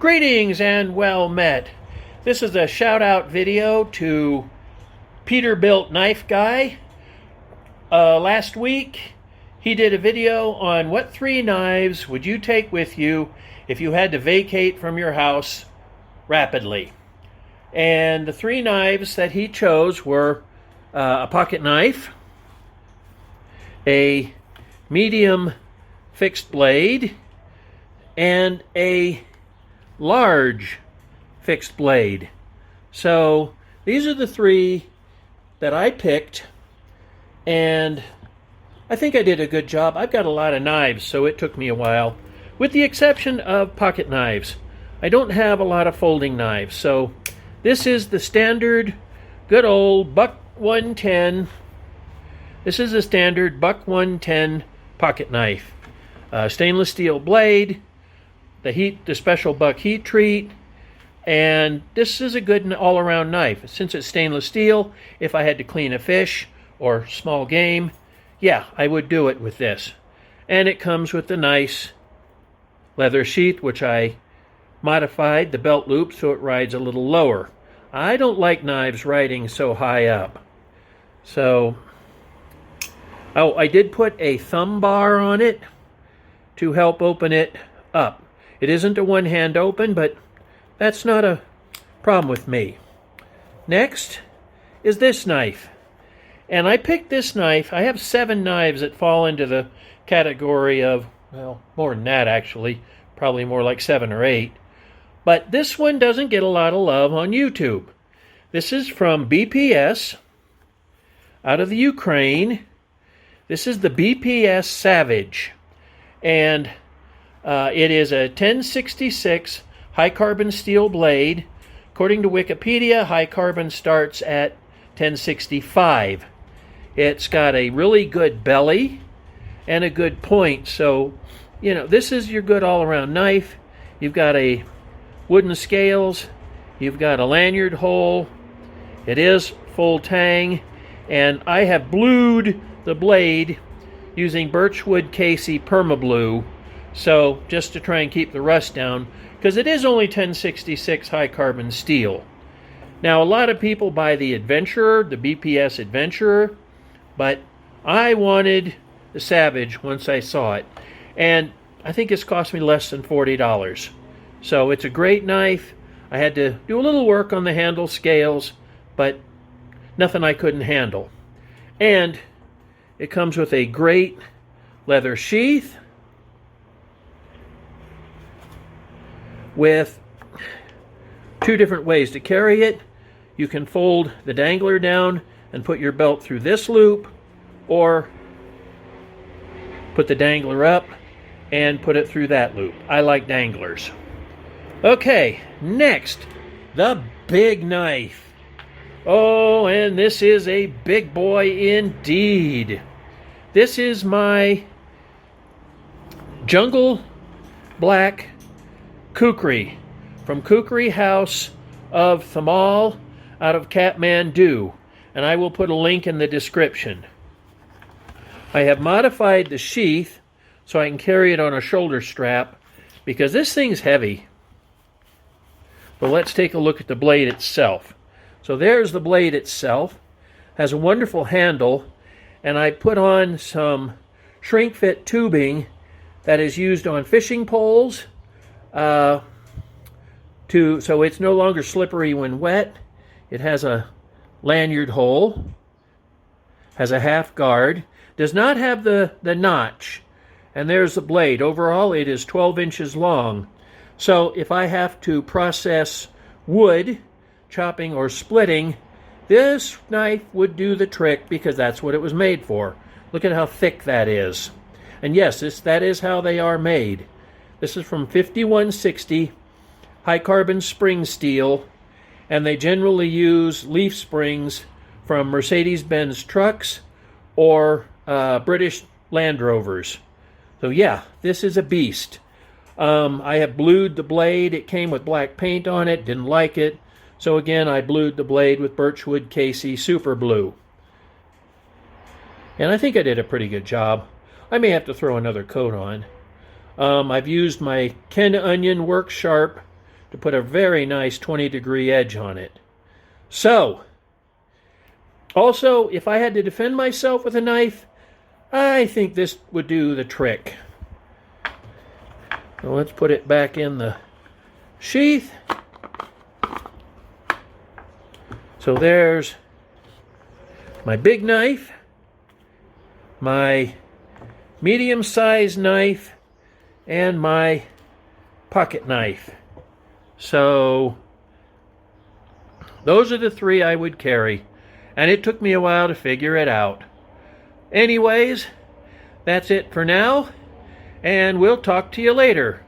Greetings and well met. This is a shout out video to Peterbiltknifeguy. Last week he did a video on what 3 knives would you take with you if you had to vacate from your house rapidly. And the 3 knives that he chose were a pocket knife, a medium fixed blade, and a large fixed blade. So these are the 3 that I picked, and I think I did a good job. I've got a lot of knives, so it took me a while, with the exception of pocket knives. I don't have a lot of folding knives, so this is the standard good old buck 110. This is a standard buck 110 pocket knife. Stainless steel blade, the special buck heat treat, and this is a good all-around knife. Since it's stainless steel, if I had to clean a fish or small game, yeah, I would do it with this. And it comes with the nice leather sheath, which I modified the belt loop so it rides a little lower. I don't like knives riding so high up. So, oh, I did put a thumb bar on it to help open it up. It isn't a one-hand open, but that's not a problem with me. Next is this knife. And I picked this knife. I have 7 knives that fall into the category of, well, more than that actually, probably more like 7 or 8. But this one doesn't get a lot of love on YouTube. This is from BPS, out of the Ukraine. This is the BPS Savage. And it is a 1066 high carbon steel blade. According to Wikipedia, high carbon starts at 1065. It's got a really good belly and a good point. So, you know, this is your good all-around knife. You've got a wooden scales. You've got a lanyard hole. It is full tang. And I have blued the blade using Birchwood Casey Permablue. So, just to try and keep the rust down, because it is only 1066 high carbon steel. Now, a lot of people buy the Adventurer, the BPS Adventurer, but I wanted the Savage once I saw it. And I think it's cost me less than $40. So, it's a great knife. I had to do a little work on the handle scales, but nothing I couldn't handle. And it comes with a great leather sheath with 2 different ways to carry it. You can fold the dangler down and put your belt through this loop, or put the dangler up and put it through that loop. I like danglers. Okay, next, the big knife. Oh, and this is a big boy indeed. This is my Jungle Black Kukri from Kukri House of Thamal out of Kathmandu, and I will put a link in the description. I have modified the sheath so I can carry it on a shoulder strap because this thing's heavy. But let's take a look at the blade itself. So there's the blade itself. Has a wonderful handle, and I put on some shrink fit tubing that is used on fishing poles so it's no longer slippery when wet. It has a lanyard hole, has a half guard, does not have the notch, and there's the blade. Overall, it is 12 inches long. So if I have to process wood, chopping or splitting, this knife would do the trick because that's what it was made for. Look at how thick that is. And yes, that is how they are made. This is from 5160 high carbon spring steel, and they generally use leaf springs from Mercedes-Benz trucks or British Land Rovers. So yeah, this is a beast. I have blued the blade. It came with black paint on it, didn't like it. So again, I blued the blade with Birchwood Casey Super Blue. And I think I did a pretty good job. I may have to throw another coat on. I've used my Ken Onion Work Sharp to put a very nice 20-degree edge on it. So, also, if I had to defend myself with a knife, I think this would do the trick. So let's put it back in the sheath. So there's my big knife, my medium-sized knife, and my pocket knife. So those are the three I would carry, and it took me a while to figure it out. Anyways, that's it for now, and we'll talk to you later.